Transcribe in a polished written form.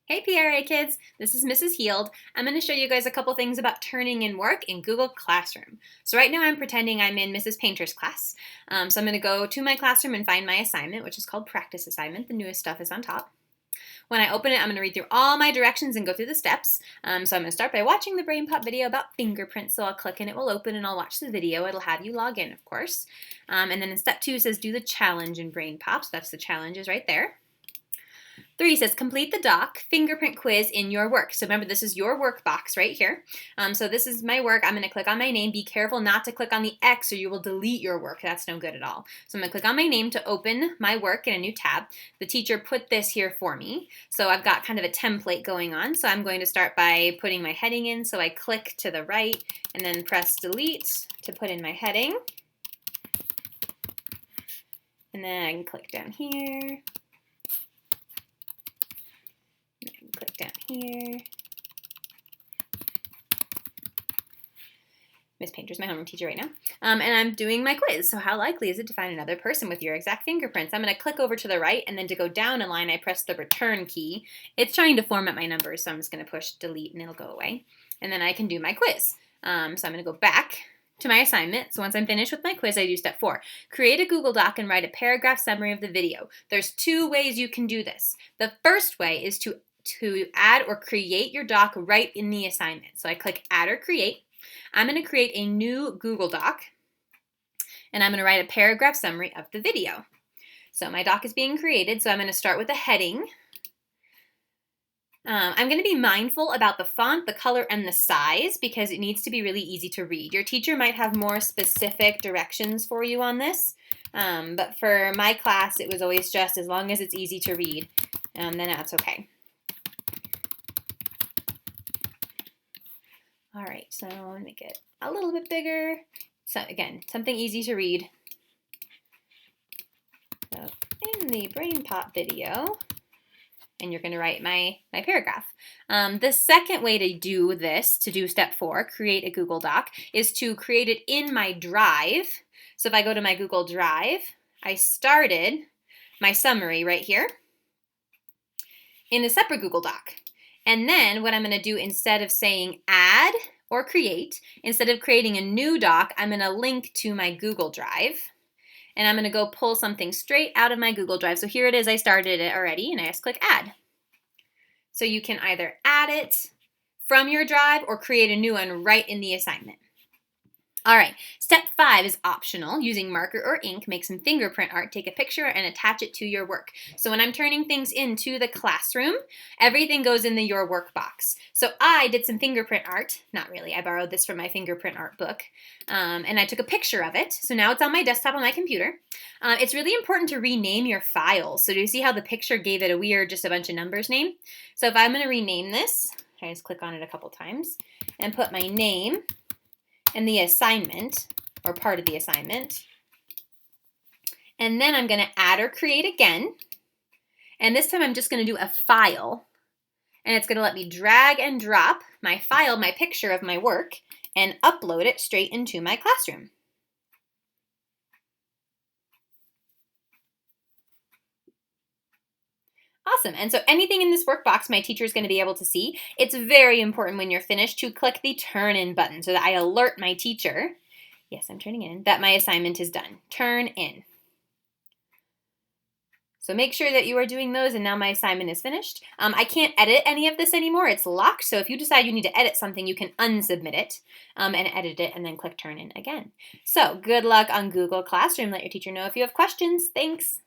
Hey PRA kids, this is Mrs. Heald. I'm going to show you guys a couple things about turning in work in Google Classroom. So right now I'm pretending I'm in Mrs. Painter's class. So I'm going to go to my classroom and find my assignment, which is called Practice Assignment. The newest stuff is on top. When I open it, I'm going to read through all my directions and go through the steps. So I'm going to start by watching the Brain Pop video about fingerprints. So I'll click and it will open and I'll watch the video. It'll have you log in, of course. And then in step 2 it says do the challenge in Brain Pop. So that's the challenges right there. 3 says complete the doc fingerprint quiz in your work. So remember, this is your work box right here. So this is my work. I'm going to click on my name. Be careful not to click on the X or you will delete your work. That's no good at all. So I'm going to click on my name to open my work in a new tab. The teacher put this here for me. So I've got kind of a template going on. So I'm going to start by putting my heading in. So I click to the right and then press delete to put in my heading. And then I can click down here. Click down here. Miss Painter's my homeroom teacher right now. And I'm doing my quiz. So how likely is it to find another person with your exact fingerprints? I'm going to click over to the right, and then to go down a line, I press the return key. It's trying to format my numbers, so I'm just going to push delete and it'll go away. And then I can do my quiz. So I'm going to go back to my assignment. So once I'm finished with my quiz, I do step 4. Create a Google Doc and write a paragraph summary of the video. There's 2 ways you can do this. The first way is to add or create your doc right in the assignment. So I click add or create. I'm going to create a new Google Doc and I'm going to write a paragraph summary of the video. So my doc is being created, so I'm going to start with a heading. I'm going to be mindful about the font, the color, and the size because it needs to be really easy to read. Your teacher might have more specific directions for you on this, but for my class it was always just as long as it's easy to read, then that's okay. All right, so I'm going to make it a little bit bigger. So again, something easy to read. So in the Brain Pop video, and you're going to write my paragraph. The second way to do this, to do step 4, create a Google Doc, is to create it in my Drive. So if I go to my Google Drive, I started my summary right here in a separate Google Doc. And then what I'm going to do, instead of saying add or create, instead of creating a new doc, I'm going to link to my Google Drive. And I'm going to go pull something straight out of my Google Drive. So here it is. I started it already, and I just click add. So you can either add it from your Drive or create a new one right in the assignment. All right, step 5 is optional. Using marker or ink, make some fingerprint art, take a picture, and attach it to your work. So when I'm turning things into the classroom, everything goes in the Your Work box. So I did some fingerprint art. Not really, I borrowed this from my fingerprint art book, and I took a picture of it. So now it's on my desktop on my computer. It's really important to rename your files. So do you see how the picture gave it a weird, just a bunch of numbers name? So if I'm going to rename this, I just click on it a couple times and put my name and the assignment, or part of the assignment. And then I'm going to add or create again. And this time I'm just going to do a file. And it's going to let me drag and drop my file, my picture of my work, and upload it straight into my classroom. Awesome. And so anything in this workbox my teacher is going to be able to see. It's very important when you're finished to click the turn in button so that I alert my teacher, yes, I'm turning in, that my assignment is done. Turn in. So make sure that you are doing those, and now my assignment is finished. I can't edit any of this anymore. It's locked. So if you decide you need to edit something, you can unsubmit it and edit it and then click turn in again. So good luck on Google Classroom. Let your teacher know if you have questions. Thanks.